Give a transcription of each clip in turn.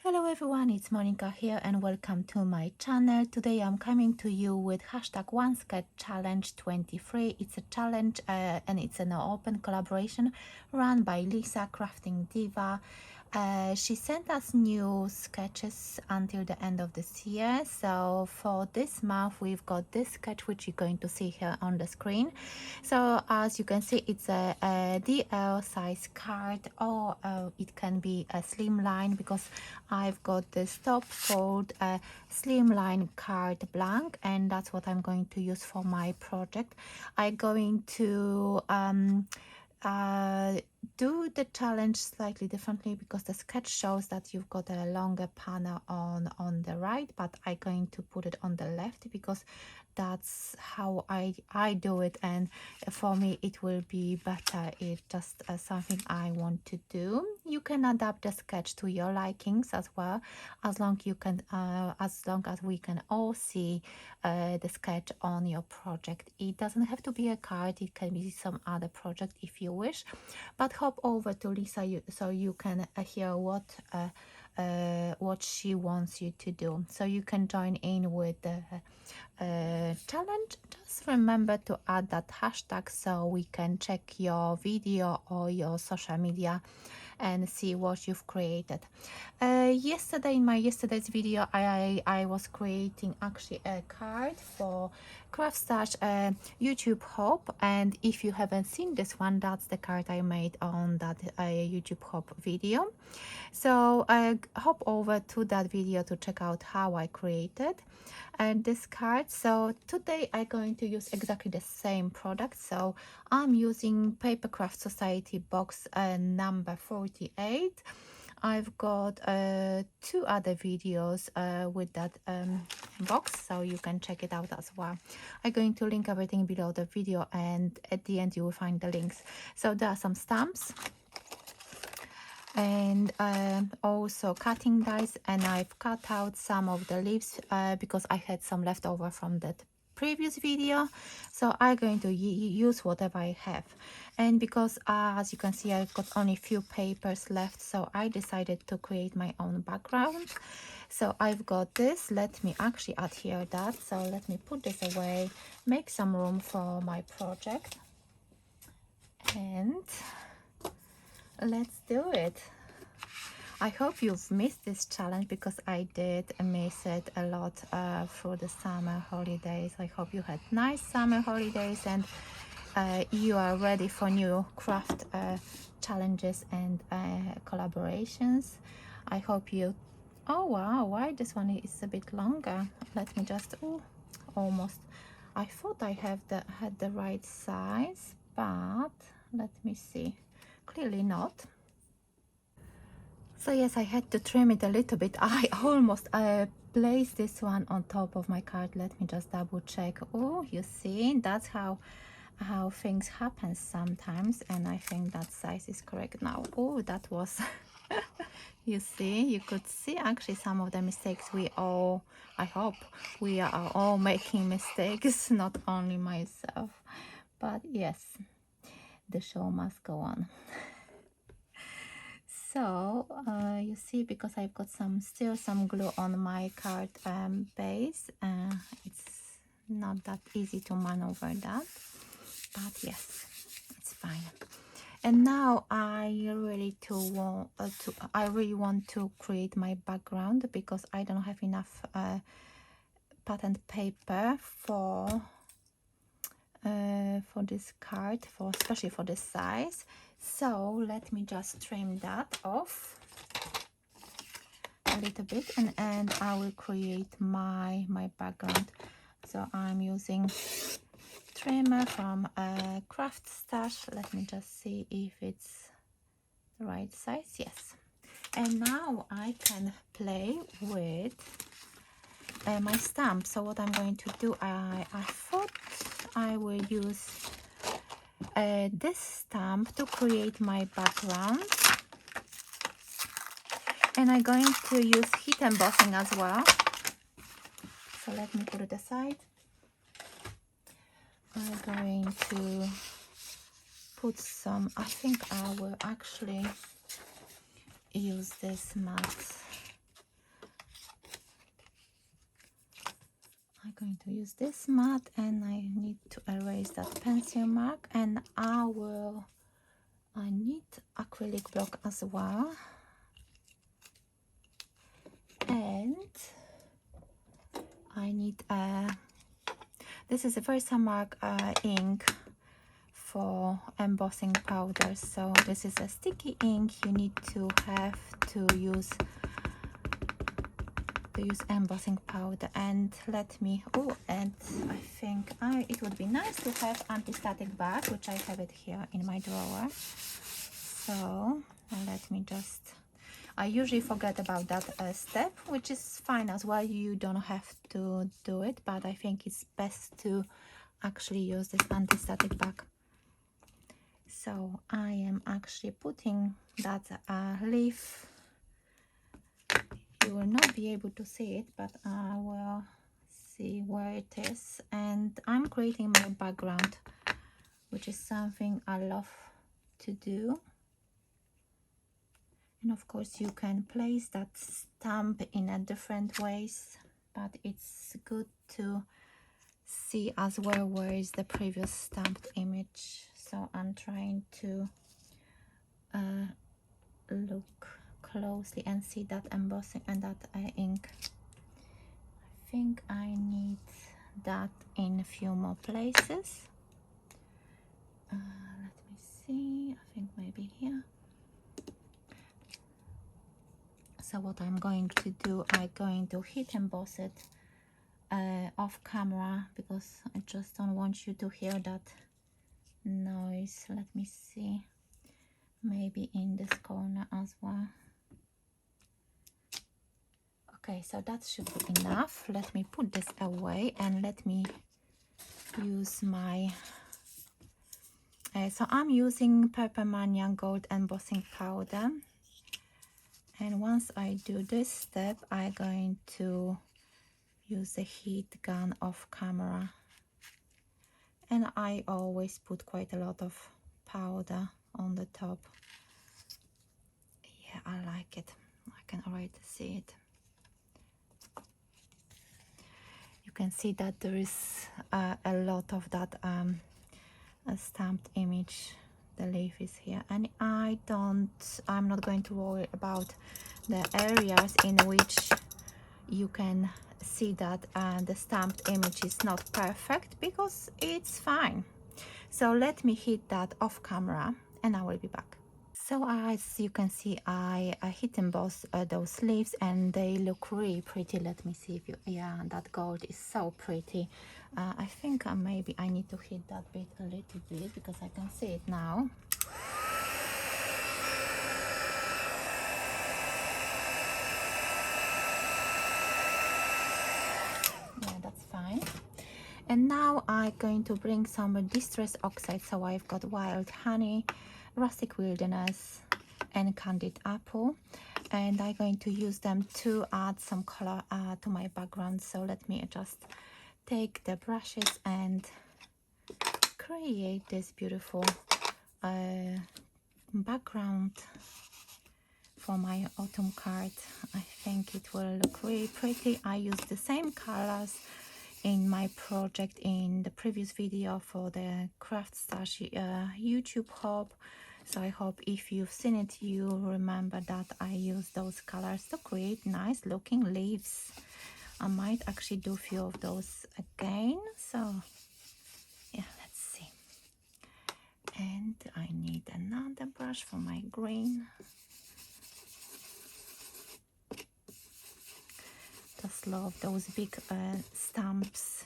Hello everyone, it's Monika here and welcome to my channel. Today I'm coming to you with hashtag One Sketch Challenge 23. It's a challenge and it's an open collaboration run by Lisa, Crafting Diva. She sent us new sketches until the end of this year. So for this month we've got this sketch which you're going to see here on the screen. So as you can see, it's a DL size card, or it can be a slimline, because I've got this top fold slimline card blank, and that's what I'm going to use for my project. I'm going to do the challenge slightly differently, because the sketch shows that you've got a longer panel on the right, but I'm going to put it on the left because that's how I do it, and for me it will be better. It's just something I want to do. You can adapt the sketch to your likings as well, as long as we can all see the sketch on your project. It doesn't have to be a card, it can be some other project if you wish, but hop over to Lisa so you can hear what she wants you to do, so you can join in with the challenge. Just remember to add that hashtag so we can check your video or your social media and see what you've created. Yesterday, in my yesterday's video, I was creating actually a card for CraftStash YouTube Hop, and if you haven't seen this one, that's the card I made on that YouTube Hop video. So hop over to that video to check out how I created this card. So today I'm going to use exactly the same product. So I'm using paperCraft Society box number 48. I've got two other videos with that box, so you can check it out as well. I'm going to link everything below the video, and at the end you will find the links. So there are some stamps and also cutting dies, and I've cut out some of the leaves because I had some leftover from that previous video, so I'm going to use whatever I have. And because as you can see, I've got only a few papers left, so I decided to create my own background. So I've got this. Let me actually adhere that, so let me put this away, make some room for my project, and let's do it. I hope you've missed this challenge, because I did miss it a lot through the summer holidays. I hope you had nice summer holidays and you are ready for new craft challenges and collaborations. I hope you... Oh wow, why this one is a bit longer? Let me just... Oh, almost. I thought I had the right size, but let me see. Clearly not. So yes, I had to trim it a little bit. I almost placed this one on top of my card. Let me just double check. Oh, you see, that's how things happen sometimes, and I think that size is correct now. Oh, that was you see, you could see actually some of the mistakes we all... I hope we are all making mistakes, not only myself, but yes, the show must go on. So you see, because I've got still some glue on my card base, it's not that easy to maneuver that, but yes, it's fine. And now I really want to create my background, because I don't have enough pattern paper for this card, especially for this size. So let me just trim that off a little bit, and I will create my background. So I'm using trimmer from CraftStash. Let me just see if it's the right size. Yes. And now I can play with my stamp. So what I'm going to do, I thought I will use this stamp to create my background, and I'm going to use heat embossing as well. So let me put it aside. I'm going to put some... I think I will actually use this matte I'm going to use this mat, and I need to erase that pencil mark, and I need acrylic block as well, and I need this is a verseCrafts ink for embossing powder. So this is a sticky ink. You need to have to use embossing powder. And let me, oh, and I think it would be nice to have anti-static bag, which I have it here in my drawer. So let me just, I usually forget about that step, which is fine as well. You don't have to do it, but I think it's best to actually use this anti-static bag. So I am actually putting that leaf. You will not be able to see it, but I will see where it is. And I'm creating my background, which is something I love to do. And of course you can place that stamp in a different ways, but it's good to see as well where is the previous stamped image. So I'm trying to look closely and see that embossing and that ink. I think I need that in a few more places. Let me see, I think maybe here. So what I'm going to do, I'm going to heat emboss it off camera, because I just don't want you to hear that noise. Let me see, maybe in this corner as well. Okay, so that should be enough. Let me put this away and let me use my so I'm using paperMona gold embossing powder, and once I do this step, I'm going to use the heat gun off camera. And I always put quite a lot of powder on the top. Yeah, I like it. I can already see it. You can see that there is a lot of that a stamped image. The leaf is here, and I'm not going to worry about the areas in which you can see that the stamped image is not perfect, because it's fine. So let me hit that off camera and I will be back. So as you can see, I hit emboss those leaves, and they look really pretty. Let me see if you, yeah, that gold is so pretty. I think maybe I need to hit that bit a little bit, because I can see it now. Yeah, that's fine. And now I'm going to bring some distress oxide. So I've got wild honey, rustic wilderness, and candied apple, and I'm going to use them to add some color to my background. So let me just take the brushes and create this beautiful background for my autumn card. I think it will look really pretty. I use the same colors in my project in the previous video for the craft stash YouTube hub. So I hope if you've seen it, you remember that I use those colors to create nice looking leaves. I might actually do a few of those again. So yeah, let's see. And I need another brush for my green. Just love those big stamps.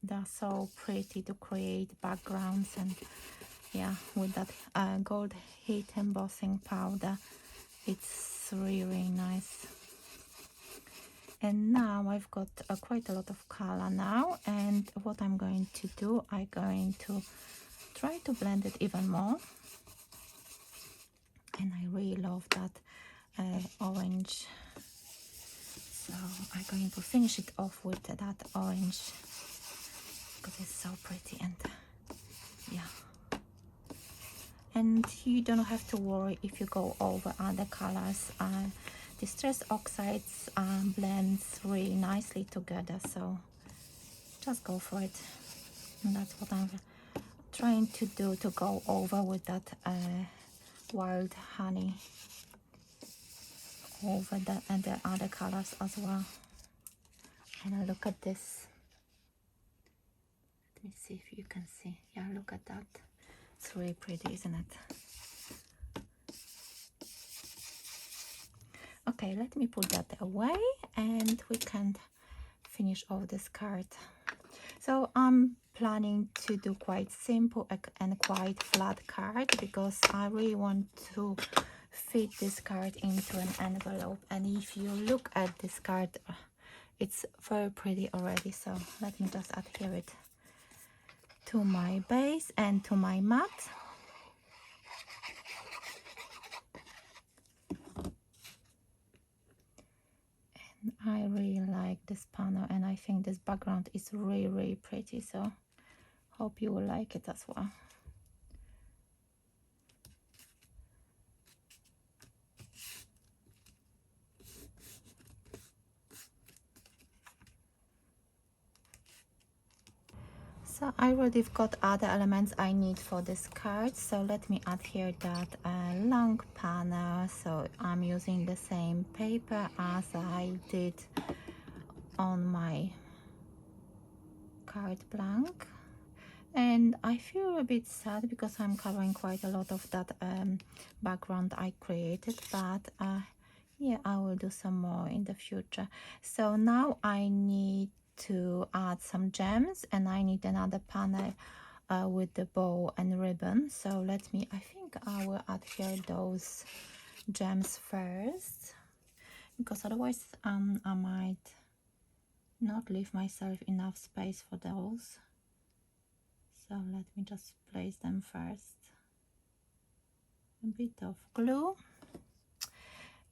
They're so pretty to create backgrounds, and yeah, with that gold heat embossing powder, it's really nice. And now I've got quite a lot of color now, and what I'm going to do, I'm going to try to blend it even more. And I really love that orange, so I'm going to finish it off with that orange, because it's so pretty. And yeah, and you don't have to worry if you go over other colors. Distress oxides blends really nicely together, so just go for it. And that's what I'm trying to do, to go over with that wild honey over that and the other colors as well. And look at this. Let me see if you can see. Yeah, look at that. It's really pretty, isn't it? Okay, let me put that away and we can finish off this card. So I'm planning to do quite simple and quite flat card because I really want to fit this card into an envelope. And if you look at this card, it's very pretty already. So let me just adhere it to my base and to my mat. And I really like this panel and I think this background is really pretty, so hope you will like it as well. So I already got other elements I need for this card, so let me add here that long panel. So I'm using the same paper as I did on my card blank, and I feel a bit sad because I'm covering quite a lot of that background I created, but yeah, I will do some more in the future. So now I need to add some gems and I need another panel with the bow and ribbon. So let me, I think I will add here those gems first, because otherwise I might not leave myself enough space for those. So let me just place them first. A bit of glue,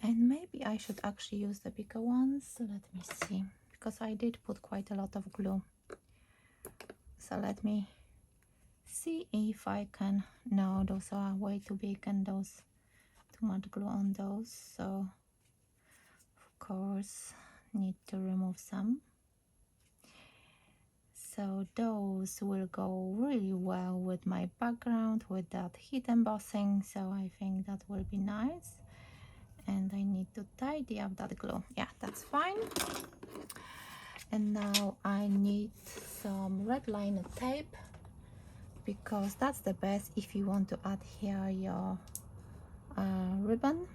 and maybe I should actually use the bigger ones. Let me see, because I did put quite a lot of glue. So let me see if I can. No, those are way too big and those too much glue on those, so of course need to remove some. So those will go really well with my background, with that heat embossing, so I think that will be nice. And I need to tidy up that glue. Yeah, that's fine. And now I need some red liner tape, because that's the best if you want to adhere your ribbon.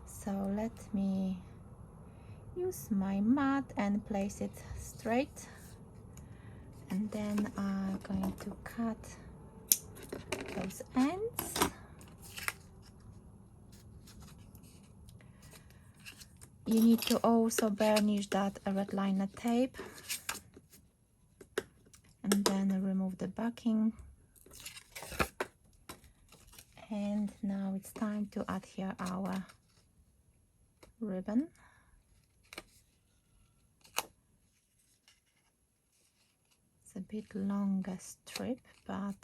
So let me use my mat and place it straight, and then I'm going to cut those ends. You need to also burnish that red liner tape and then remove the backing. And now it's time to adhere our ribbon. It's a bit longer strip, but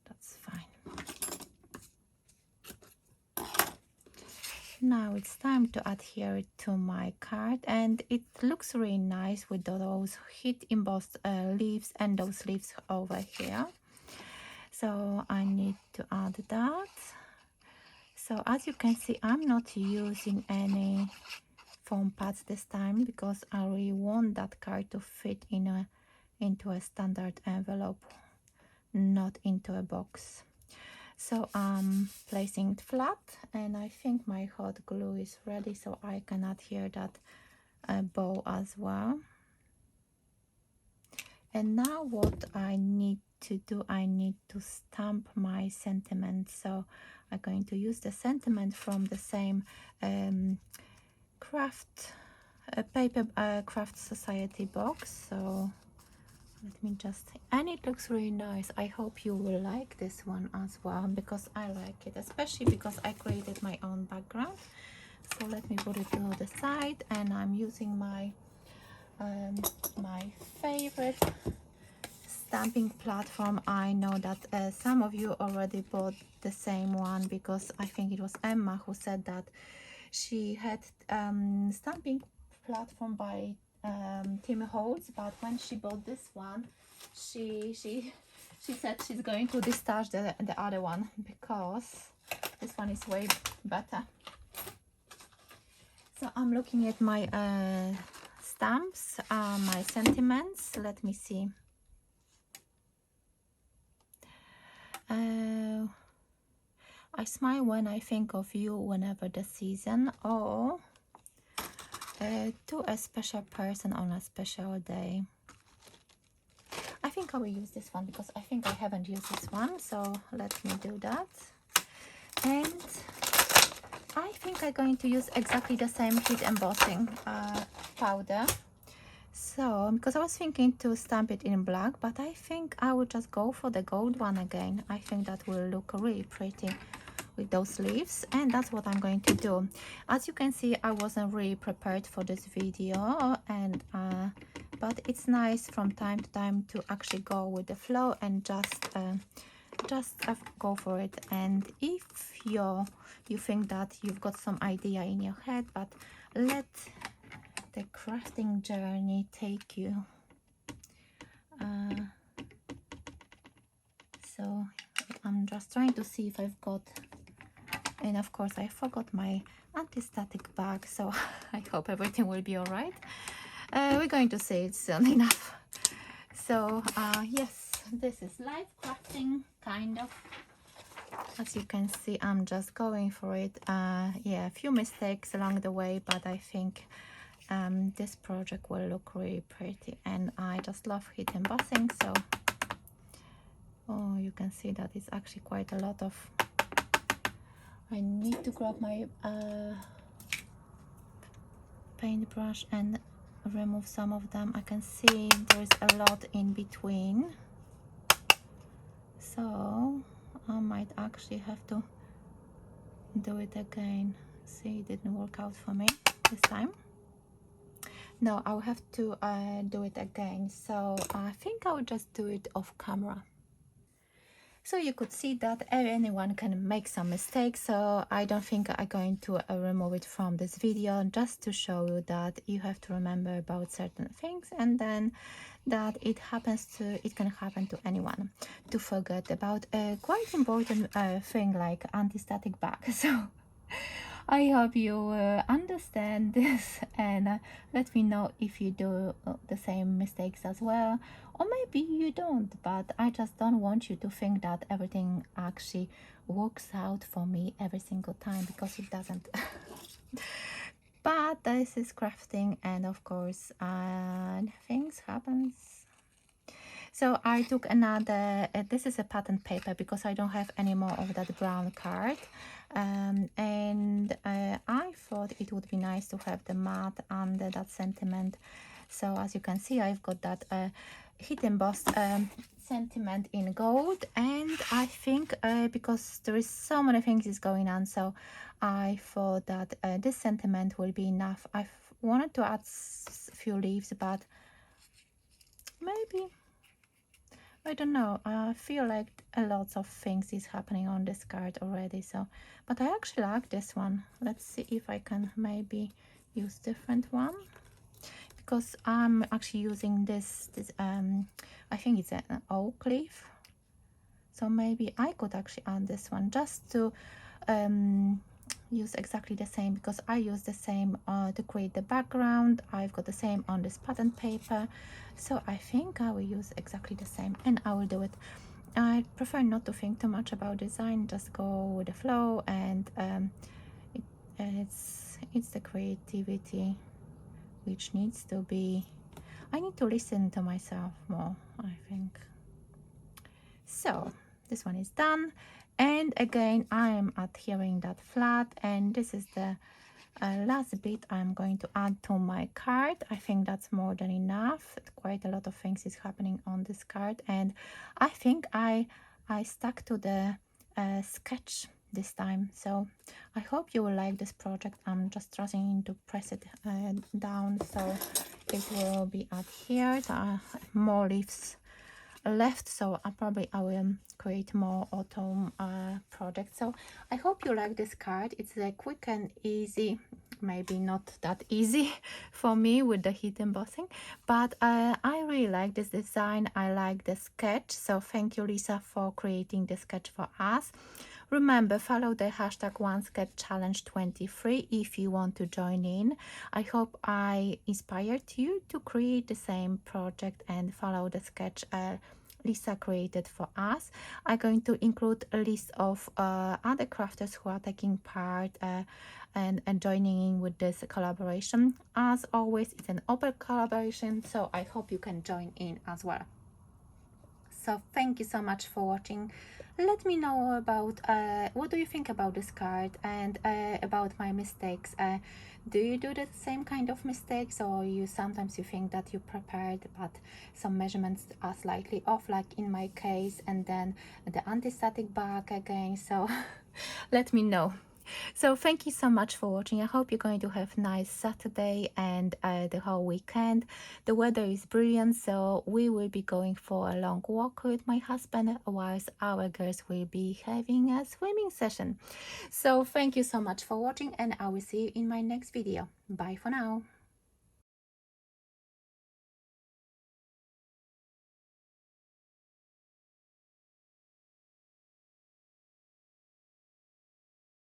that's fine. Now it's time to adhere it to my card, and it looks really nice with those heat embossed leaves and those leaves over here. So I need to add that. So as you can see, I'm not using any foam pads this time because I really want that card to fit into a standard envelope, not into a box. So I'm placing it flat, and I think my hot glue is ready, so I can adhere that bow as well. And now what I need to do, I need to stamp my sentiment. So I'm going to use the sentiment from the same paper craft society box. So let me just, and it looks really nice. I hope you will like this one as well, because I like it, especially because I created my own background. So let me put it to the side, and I'm using my my favorite stamping platform. I know that some of you already bought the same one, because I think it was Emma who said that she had stamping platform by Tim Holtz, but when she bought this one, she said she's going to discharge the other one because this one is way better. So I'm looking at my stamps, my sentiments. Let me see. I smile when I think of you whenever the season, or to a special person on a special day. I think I will use this one because I think I haven't used this one, so let me do that. And I think I'm going to use exactly the same heat embossing powder. So, because I was thinking to stamp it in black, but I think I will just go for the gold one again. I think that will look really pretty with those leaves, and that's what I'm going to do. As you can see, I wasn't really prepared for this video, and but it's nice from time to time to actually go with the flow and just go for it. And if you think that you've got some idea in your head, but let the crafting journey take you. So I'm just trying to see if I've got, and of course I forgot my anti-static bag, so I hope everything will be all right. We're going to see it soon enough. So yes, this is live crafting, kind of. As you can see, I'm just going for it. Yeah, a few mistakes along the way, but I think this project will look really pretty, and I just love heat embossing. So oh, you can see that it's actually quite a lot of. I need to grab my paintbrush and remove some of them. I can see there's a lot in between, so I might actually have to do it again. See, it didn't work out for me this time. No, I'll have to do it again, so I think I'll just do it off camera. So you could see that anyone can make some mistakes, so I don't think I'm going to remove it from this video, just to show you that you have to remember about certain things, and then that it can happen to anyone, to forget about a quite important thing like anti-static bag. So I hope you understand this, and let me know if you do the same mistakes as well, or maybe you don't, but I just don't want you to think that everything actually works out for me every single time, because it doesn't. But this is crafting, and of course things happens. So I took another, this is a pattern paper because I don't have any more of that brown card. And I thought it would be nice to have the matte under that sentiment. So as you can see, I've got that heat embossed sentiment in gold. And I think because there is so many things is going on, so I thought that this sentiment will be enough. I wanted to add a few leaves, but maybe, I don't know, I feel like a lot of things is happening on this card already, so, but I actually like this one. Let's see if I can maybe use different one, because I'm actually using this I think it's an oak leaf, so maybe I could actually add this one just to use exactly the same, because I use the same to create the background. I've got the same on this pattern paper, so I think I will use exactly the same, and I will do it. I prefer not to think too much about design, just go with the flow, and it's the creativity which needs to be. I need to listen to myself more, I think. So this one is done, and again I am adhering that flat, and this is the last bit I'm going to add to my card. I think that's more than enough. Quite a lot of things is happening on this card, and I think I stuck to the sketch this time, so I hope you will like this project. I'm just trying to press it down so it will be adhered. More leaves left, so I will create more autumn projects. So I hope you like this card. It's a quick and easy maybe not that easy for me with the heat embossing, but I really like this design. I like the sketch, so thank you, Lisa, for creating the sketch for us. Remember, follow the hashtag One Sketch Challenge 23 if you want to join in. I hope I inspired you to create the same project and follow the sketch Lisa created for us. I'm going to include a list of other crafters who are taking part and joining in with this collaboration. As always, it's an open collaboration, so I hope you can join in as well. So thank you so much for watching. Let me know about what do you think about this card and about my mistakes. Do you do the same kind of mistakes, or you sometimes you think that you prepared but some measurements are slightly off, like in my case, and then the anti-static back again? So let me know. So thank you so much for watching. I hope you're going to have a nice Saturday and the whole weekend. The weather is brilliant, so we will be going for a long walk with my husband, whilst our girls will be having a swimming session. So thank you so much for watching, and I will see you in my next video. Bye for now.